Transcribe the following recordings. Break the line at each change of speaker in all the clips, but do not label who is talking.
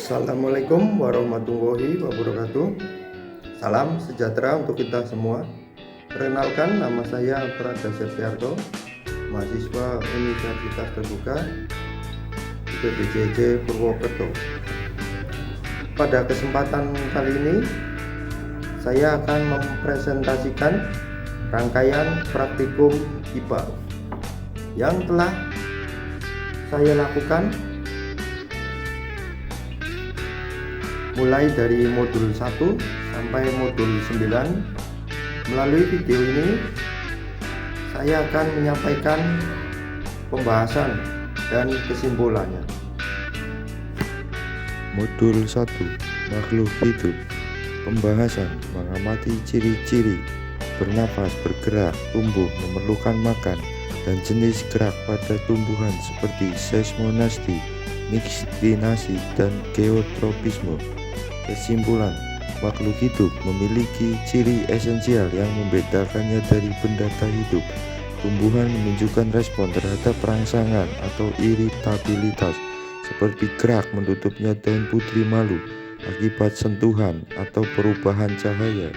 Assalamualaikum warahmatullahi wabarakatuh. Salam sejahtera untuk kita semua. Perkenalkan, nama saya Prada Septiarto, mahasiswa Universitas Terbuka UPBJJ Purwokerto. Pada kesempatan kali ini, saya akan mempresentasikan rangkaian praktikum IPA yang telah saya lakukan mulai dari modul 1 sampai modul 9. Melalui video ini saya akan menyampaikan pembahasan dan kesimpulannya.
Modul 1. Makhluk hidup. Pembahasan mengamati ciri-ciri bernafas, bergerak, tumbuh, memerlukan makan, dan jenis gerak pada tumbuhan seperti seismonasti, mikstinasi, dan geotropisme. Kesimpulan, makhluk hidup memiliki ciri esensial yang membedakannya dari benda tak hidup. Tumbuhan menunjukkan respon terhadap rangsangan atau iritabilitas, seperti gerak menutupnya daun putri malu akibat sentuhan atau perubahan cahaya.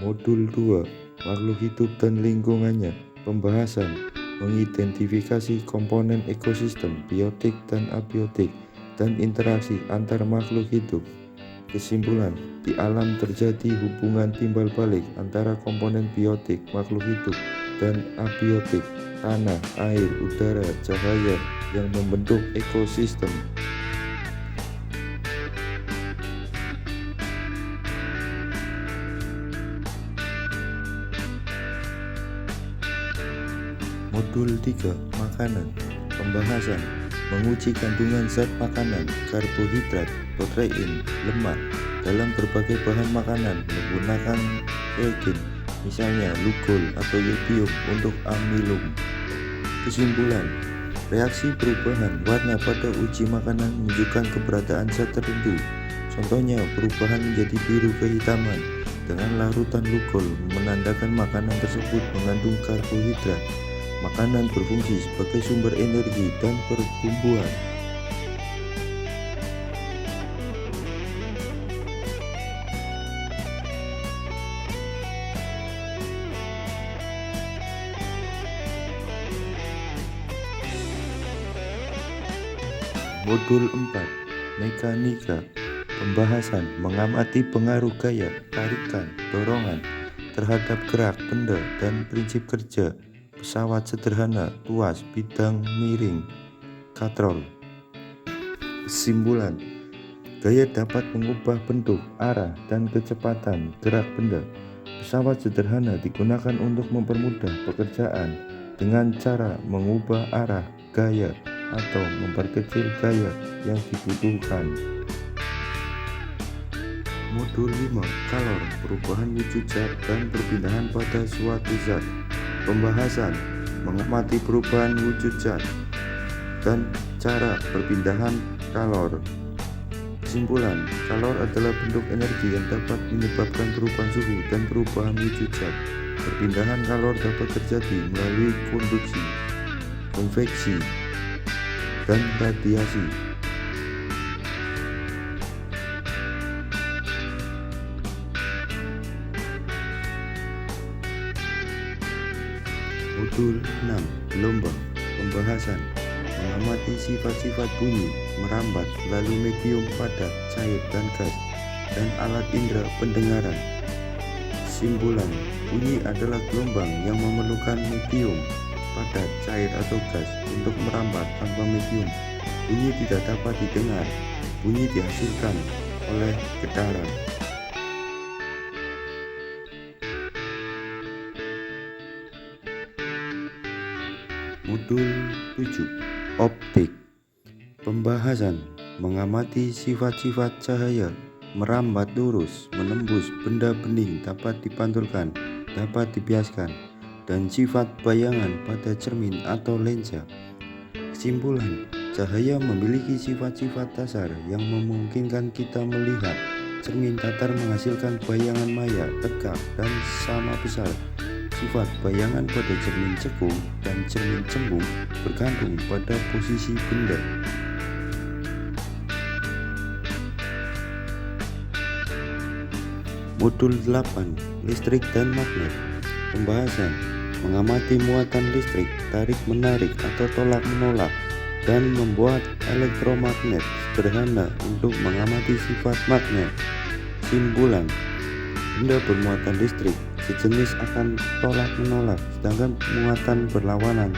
Modul 2. Makhluk hidup dan lingkungannya. Pembahasan mengidentifikasi komponen ekosistem, biotik dan abiotik, dan interaksi antar makhluk hidup. Kesimpulan, di alam terjadi hubungan timbal balik antara komponen biotik makhluk hidup dan abiotik, tanah, air, udara, cahaya yang membentuk ekosistem. Modul 3. Makanan. Pembahasan menguji kandungan zat makanan, karbohidrat, protein, lemak dalam berbagai bahan makanan menggunakan reagen, misalnya lugol atau yodium untuk amilum. Kesimpulan, reaksi perubahan warna pada uji makanan menunjukkan keberadaan zat tertentu. Contohnya, perubahan menjadi biru kehitaman dengan larutan lugol menandakan makanan tersebut mengandung karbohidrat. Makanan berfungsi sebagai sumber energi dan pertumbuhan. Modul 4. Mekanika. Pembahasan mengamati pengaruh gaya, tarikan, dorongan terhadap gerak benda dan prinsip kerja pesawat sederhana, tuas, bidang miring, katrol. Kesimpulan, gaya dapat mengubah bentuk, arah, dan kecepatan gerak benda. Pesawat sederhana digunakan untuk mempermudah pekerjaan dengan cara mengubah arah gaya atau memperkecil gaya yang dibutuhkan. Modul 5. Kalor, perubahan wujud zat dan perpindahan pada suatu zat. Pembahasan mengamati perubahan wujud zat dan cara perpindahan kalor. Kesimpulan, kalor adalah bentuk energi yang dapat menyebabkan perubahan suhu dan perubahan wujud zat. Perpindahan kalor dapat terjadi melalui konduksi, konveksi, dan radiasi. Modul 6. Gelombang. Pembahasan mengamati sifat-sifat bunyi, merambat melalui medium padat, cair, dan gas, dan alat indera pendengaran. Kesimpulan, bunyi adalah gelombang yang memerlukan medium padat, cair, atau gas untuk merambat. Tanpa medium, bunyi tidak dapat didengar. Bunyi dihasilkan oleh getaran. Modul 7. Optik. Pembahasan mengamati sifat-sifat cahaya, merambat lurus, menembus benda bening, dapat dipantulkan, dapat dibiaskan, dan sifat bayangan pada cermin atau lensa. Kesimpulan, cahaya memiliki sifat-sifat dasar yang memungkinkan kita melihat. Cermin datar menghasilkan bayangan maya, tegak, dan sama besar. Sifat bayangan pada cermin cekung dan cermin cembung bergantung pada posisi benda. Modul 8. Listrik dan magnet. Pembahasan: mengamati muatan listrik, tarik-menarik atau tolak-menolak, dan membuat elektromagnet sederhana untuk mengamati sifat magnet. Simpulan: benda bermuatan listrik sejenis akan tolak-menolak, sedangkan muatan berlawanan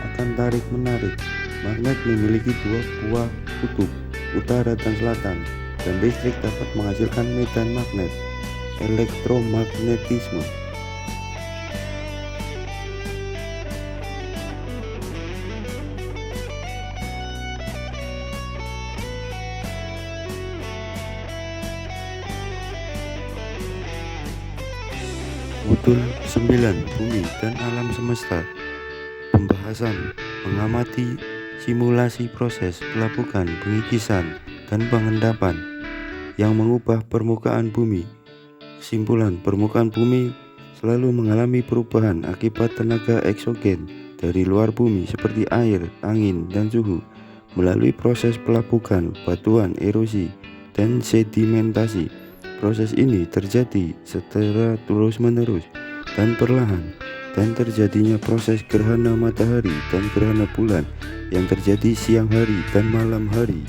akan tarik-menarik. Magnet memiliki dua buah kutub, utara dan selatan, dan listrik dapat menghasilkan medan magnet, elektromagnetisme. Modul 9. Bumi dan alam semesta. Pembahasan: mengamati simulasi proses pelapukan, pengikisan, dan pengendapan yang mengubah permukaan bumi. Kesimpulan: permukaan bumi selalu mengalami perubahan akibat tenaga eksogen dari luar bumi seperti air, angin, dan suhu. Melalui proses pelapukan, batuan, erosi, dan sedimentasi. Proses ini terjadi secara terus-menerus dan perlahan, dan terjadinya proses gerhana matahari dan gerhana bulan yang terjadi siang hari dan malam hari.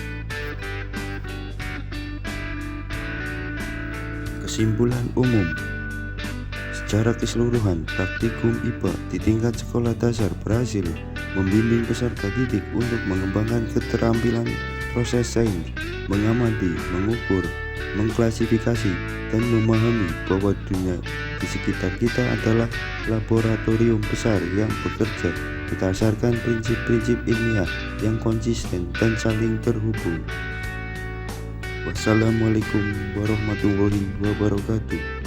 Kesimpulan umum: secara keseluruhan, praktikum IPA di tingkat sekolah dasar berhasil membimbing peserta didik untuk mengembangkan keterampilan proses sains, mengamati, mengukur, mengklasifikasi, dan memahami bahwa dunia di sekitar kita adalah laboratorium besar yang bekerja berdasarkan prinsip-prinsip ilmiah yang konsisten dan saling terhubung. Wassalamualaikum warahmatullahi wabarakatuh.